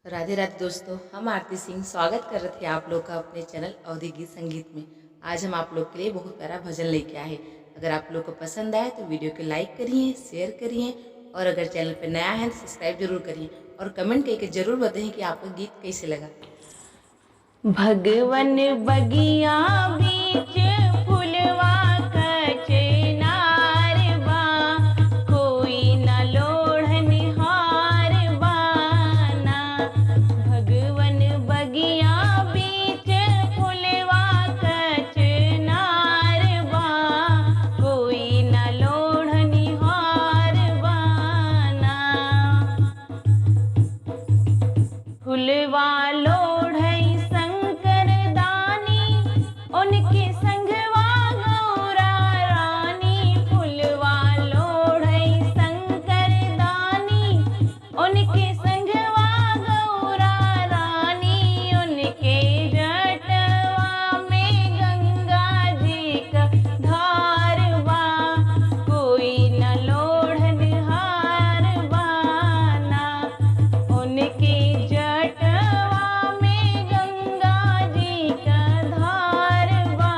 राधे राधे दोस्तों, हम आरती सिंह स्वागत कर रहे थे आप लोग का अपने चैनल अवधि गीत संगीत में। आज हम आप लोग के लिए बहुत प्यारा भजन लेके आए। अगर आप लोग को पसंद आए तो वीडियो को लाइक करिए, शेयर करिए और अगर चैनल पर नया है तो सब्सक्राइब जरूर करिए और कमेंट करके जरूर बताइए कि आपको गीत कैसे लगा। भगवन बगिया बीच फुलवा कचनार बा, कोई न लोढ़निहार बाना। भगवन बगिया बीच फुलवा कचनार बा, कोई न लोढ़निहार बाना। फुलवा लोढ़ई शंकर दानी, उनके संगवा गौरा रानी। फुलवा लोढ़ई शंकर दानी, उनके संगवा गौरा रानी। उनके जटवा में गंगा जी का धारवा, कोई न लोढ़निहार बाना। उनके जटवा में गंगा जी का धारवा,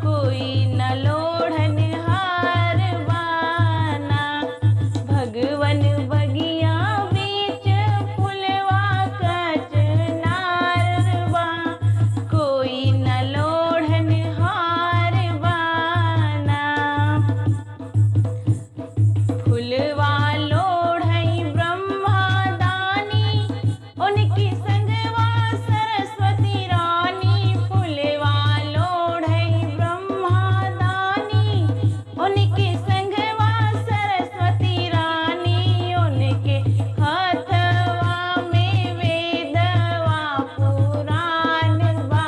कोई न लोढ़निहार बाना। भगवन बगिया बीच फुलवा कचनारवा, कोई न लोढ़निहार बाना। फुलवा लोढ़ई ब्रह्मा दानी, उनकी संगवा सरस्वती रानी। फुलवा लोढ़ई ब्रह्मा दानी, उनकी संगवा सरस्वती रानी। उनके हाथवा में वेदवा पुराण बा,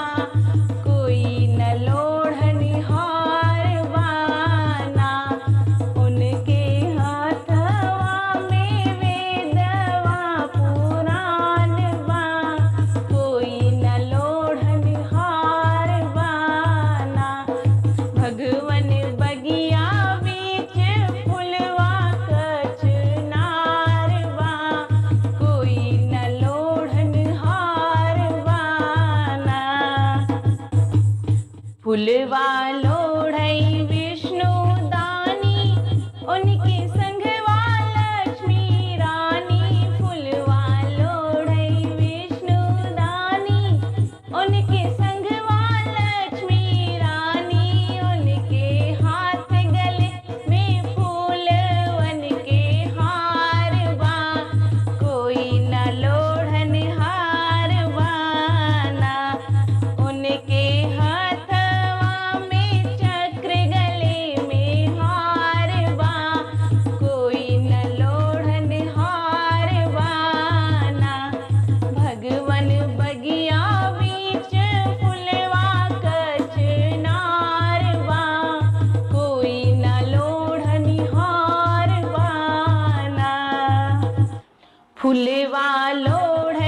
कोई न लोढ़निहार बाना। उनके हाथवा में वेदवा पुराण बा, कोई न लोढ़निहार बाना। भगवन बगिया बीच फुलवा कचनार बा, कोई न लोढ़निहार बाना। फुलवा लोढ़ई विष्णु दानी, उनके संगवा लक्ष्मी रानी। फुलवा लोढ़ई विष्णु दानी, उनके संगवा लक्ष्मी रानी। उनके हाथ गले में फूलवन के हार बा, कोई न लोढ़निहार बाना। उनके हाथवा में चक्र गले में हार बा, कोई न लोढ़निहार बाना। भगवन बगिया बीच फुलवा कचनार बा, कोई न लोढ़निहार बाना। फुलवा लोढ़